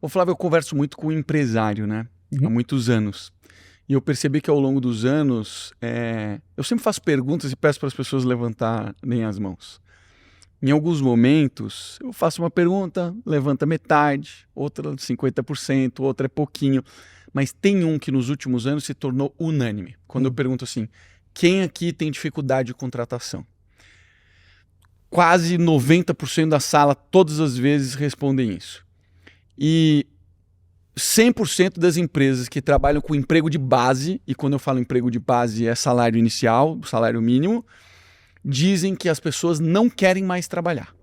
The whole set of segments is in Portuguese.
Ô Flávio, eu converso muito com empresário, né? Há muitos anos. E eu percebi que ao longo dos anos, eu sempre faço perguntas e peço para as pessoas levantarem as mãos. Em alguns momentos, eu faço uma pergunta, levanta metade, outra 50%, outra é pouquinho. Mas tem um que nos últimos anos se tornou unânime. Quando eu pergunto assim, quem aqui tem dificuldade de contratação? Quase 90% da sala, todas as vezes, respondem isso. E 100% das empresas que trabalham com emprego de base, e quando eu falo emprego de base é salário inicial, salário mínimo, dizem que as pessoas não querem mais trabalhar.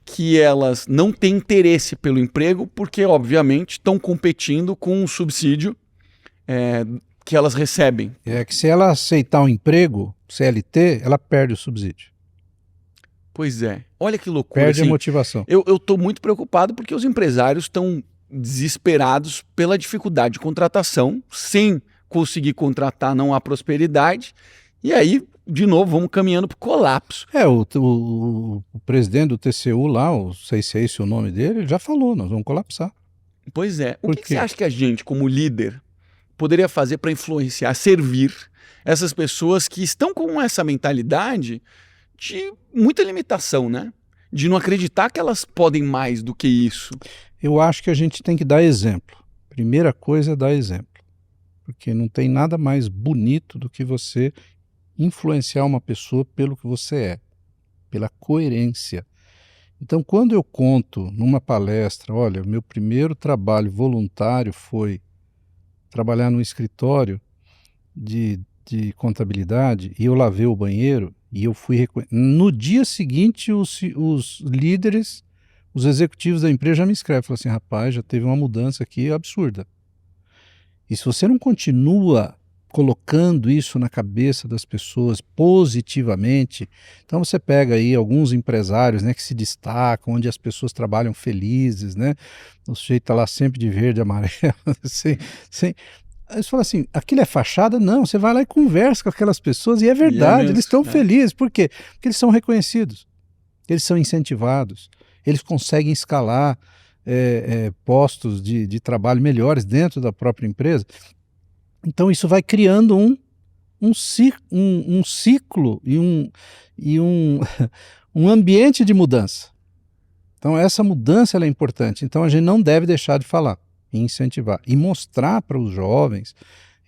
Que elas não têm interesse pelo emprego porque, obviamente, estão competindo com um subsídio que elas recebem. É que se ela aceitar um emprego, CLT, ela perde o subsídio. Pois é. Olha que loucura. Perde a motivação. Eu estou muito preocupado porque os empresários estão desesperados pela dificuldade de contratação. Sem conseguir contratar, não há prosperidade. E aí, de novo, vamos caminhando para o colapso. O presidente do TCU lá, não sei se é esse o nome dele, ele já falou, nós vamos colapsar. Pois é. O que você acha que a gente, como líder, poderia fazer para influenciar, servir essas pessoas que estão com essa mentalidade de muita limitação, né? De não acreditar que elas podem mais do que isso? Eu acho que a gente tem que dar exemplo. Primeira coisa é dar exemplo. Porque não tem nada mais bonito do que você influenciar uma pessoa pelo que você é, pela coerência. Então, quando eu conto numa palestra, olha, meu primeiro trabalho voluntário foi trabalhar num escritório de contabilidade e eu lavei o banheiro e eu fui... No dia seguinte, os líderes, os executivos da empresa já me escrevem, falam assim, rapaz, já teve uma mudança aqui absurda. E se você não continua colocando isso na cabeça das pessoas positivamente, então você pega aí alguns empresários, né, que se destacam, onde as pessoas trabalham felizes, né, o sujeito está lá sempre de verde e amarelo, sem... Aí você fala assim, aquilo é fachada? Não, você vai lá e conversa com aquelas pessoas e é verdade, eles estão felizes. Por quê? Porque eles são reconhecidos, eles são incentivados, eles conseguem escalar postos de trabalho melhores dentro da própria empresa. Então isso vai criando um ciclo e um ambiente de mudança. Então essa mudança ela é importante, então a gente não deve deixar de falar. E incentivar, e mostrar para os jovens,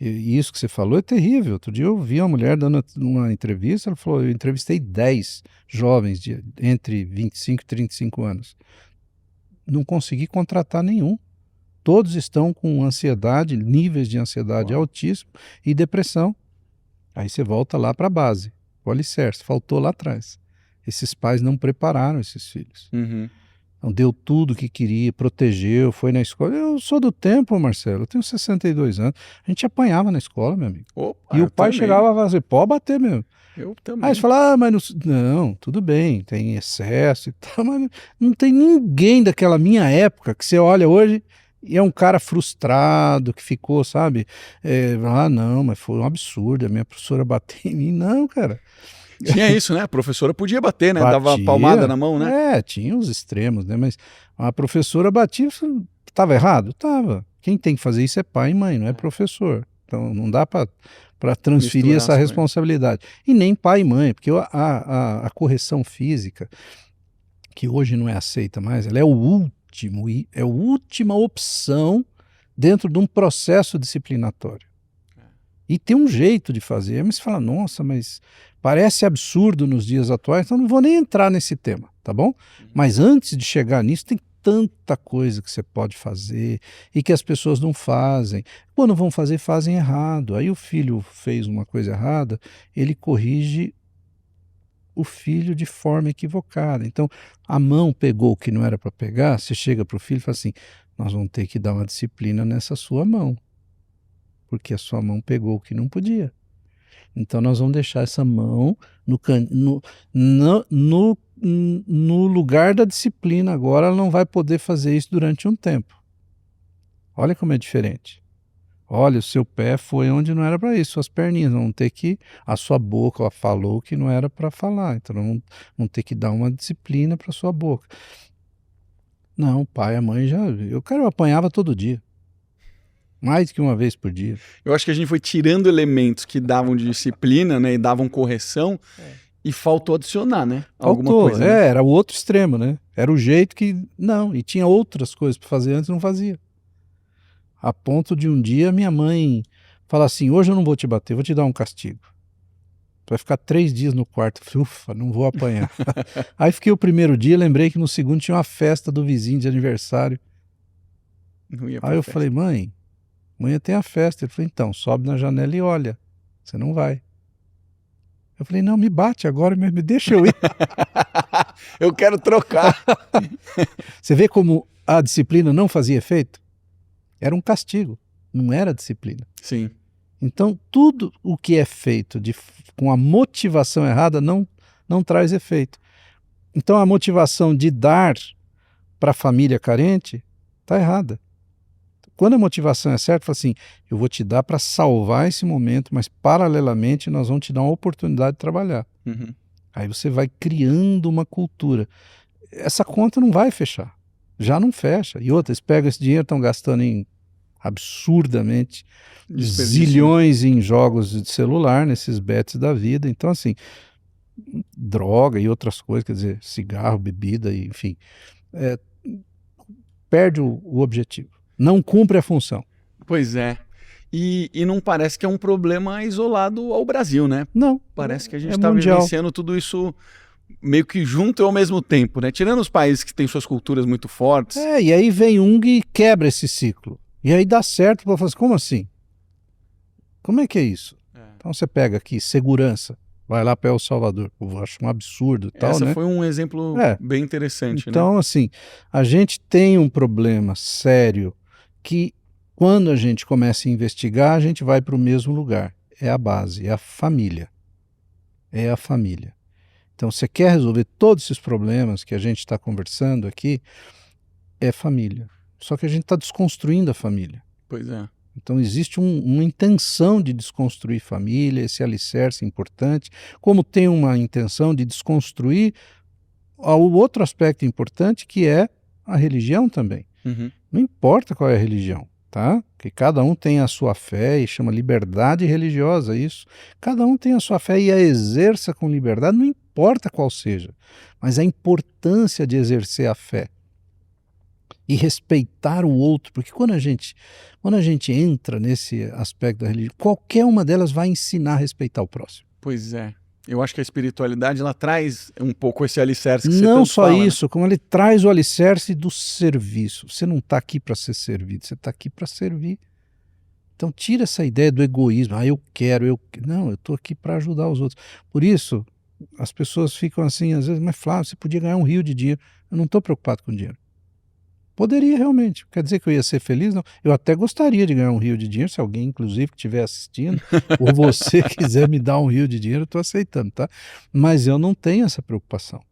e isso que você falou é terrível. Outro dia eu vi uma mulher dando uma entrevista, ela falou, eu entrevistei 10 jovens entre 25 e 35 anos, não consegui contratar nenhum, todos estão com ansiedade, níveis de ansiedade altíssimos e depressão. Aí você volta lá para a base, o alicerce, faltou lá atrás, esses pais não prepararam esses filhos. Então, deu tudo o que queria, protegeu, foi na escola. Eu sou do tempo, Marcelo, eu tenho 62 anos. A gente apanhava na escola, meu amigo. Opa, e o pai chegava e falava assim, pode bater mesmo. Eu também. Aí você fala, mas não, tudo bem, tem excesso e tal, mas não tem ninguém daquela minha época que você olha hoje e é um cara frustrado, que ficou, sabe? Não, mas foi um absurdo, a minha professora bateu em mim. Não, cara. Tinha isso, né? A professora podia bater, né? Batia, dava palmada na mão, né? Tinha os extremos, né? Mas a professora batia, estava errado? Estava. Quem tem que fazer isso é pai e mãe, não é professor. Então não dá para transferir Misturar essa responsabilidade. E nem pai e mãe, porque a correção física, que hoje não é aceita mais, ela é a última opção dentro de um processo disciplinatório. E tem um jeito de fazer, mas você fala, nossa, mas parece absurdo nos dias atuais, então não vou nem entrar nesse tema, tá bom? Mas antes de chegar nisso, tem tanta coisa que você pode fazer e que as pessoas não fazem. Quando vão fazer, fazem errado. Aí o filho fez uma coisa errada, ele corrige o filho de forma equivocada. Então, a mão pegou o que não era para pegar, você chega para o filho e fala assim, nós vamos ter que dar uma disciplina nessa sua mão, porque a sua mão pegou o que não podia. Então nós vamos deixar essa mão no lugar da disciplina. Agora ela não vai poder fazer isso durante um tempo. Olha como é diferente. Olha, o seu pé foi onde não era para isso, suas perninhas vão ter que... A sua boca ela falou que não era para falar, então vão ter que dar uma disciplina para sua boca. Não, o pai, a mãe já... eu apanhava todo dia. Mais que uma vez por dia. Eu acho que a gente foi tirando elementos que davam disciplina, né, e davam correção, e faltou adicionar, né? Alguma Faltou, coisa, né? era o outro extremo, né? Era o jeito que... Não, e tinha outras coisas para fazer antes, não fazia. A ponto de um dia minha mãe falar assim, hoje eu não vou te bater, vou te dar um castigo. Tu vai ficar 3 dias no quarto. Eu falei, ufa, não vou apanhar. Aí fiquei o primeiro dia, lembrei que no segundo tinha uma festa do vizinho de aniversário. Não ia pra Aí eu festa. falei, mãe, amanhã tem a festa. Ele falou, então, sobe na janela e olha, você não vai. Eu falei, não, me bate agora, me deixa eu ir. Eu quero trocar. Você vê como a disciplina não fazia efeito? Era um castigo, não era disciplina. Sim. Então, tudo o que é feito com a motivação errada não traz efeito. Então, a motivação de dar para a família carente está errada. Quando a motivação é certa, fala assim, eu vou te dar para salvar esse momento, mas paralelamente nós vamos te dar uma oportunidade de trabalhar. Uhum. Aí você vai criando uma cultura. Essa conta não vai fechar. Já não fecha. E outras, pegam esse dinheiro, estão gastando absurdamente zilhões em jogos de celular, nesses bets da vida. Então, assim, droga e outras coisas, quer dizer, cigarro, bebida, enfim, perde o objetivo. Não cumpre a função. Pois é. E não parece que é um problema isolado ao Brasil, né? Não. Parece que a gente é está mundial. vivenciando tudo isso meio que junto e ao mesmo tempo, né? Tirando os países que têm suas culturas muito fortes. E aí vem e quebra esse ciclo. E aí dá certo para falar assim, como assim? Como é que é isso? Então você pega aqui, segurança, vai lá para El Salvador. Eu acho um absurdo. Essa né? foi um exemplo bem interessante, então, né? assim, a gente tem um problema sério que quando a gente começa a investigar, a gente vai para o mesmo lugar. É a base, é a família. É a família. Então, você quer resolver todos esses problemas que a gente está conversando aqui, é família. Só que a gente está desconstruindo a família. Pois é. Então, existe uma intenção de desconstruir família, esse alicerce importante, como tem uma intenção de desconstruir o outro aspecto importante, que é a religião também. Uhum. Não importa qual é a religião, tá? Que cada um tem a sua fé e chama liberdade religiosa isso. Cada um tem a sua fé e a exerça com liberdade, não importa qual seja, mas a importância de exercer a fé e respeitar o outro, porque quando a gente entra nesse aspecto da religião, qualquer uma delas vai ensinar a respeitar o próximo. Pois é. Eu acho que a espiritualidade, ela traz um pouco esse alicerce que você Não tanto só fala, isso, como ele traz o alicerce do serviço. Você não está aqui para ser servido, você está aqui para servir. Então tira essa ideia do egoísmo. Eu quero. Não, eu estou aqui para ajudar os outros. Por isso, as pessoas ficam assim, às vezes, mas Flávio, você podia ganhar um rio de dinheiro. Eu não estou preocupado com dinheiro. Poderia realmente. Quer dizer que eu ia ser feliz? Não. Eu até gostaria de ganhar um rio de dinheiro, se alguém, inclusive, que estiver assistindo, ou você quiser me dar um rio de dinheiro, eu estou aceitando, tá? Mas eu não tenho essa preocupação.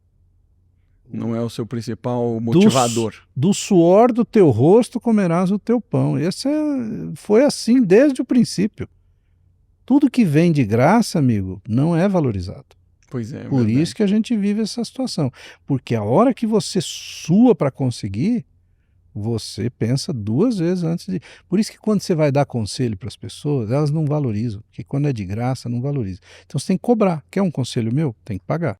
Não é o seu principal motivador. Do suor do teu rosto comerás o teu pão. Foi assim desde o princípio. Tudo que vem de graça, amigo, não é valorizado. Pois é, Por verdade. isso que a gente vive essa situação. Porque a hora que você sua para conseguir, você pensa 2 vezes antes de... Por isso que quando você vai dar conselho para as pessoas, elas não valorizam. Porque quando é de graça, não valoriza. Então você tem que cobrar. Quer um conselho meu? Tem que pagar.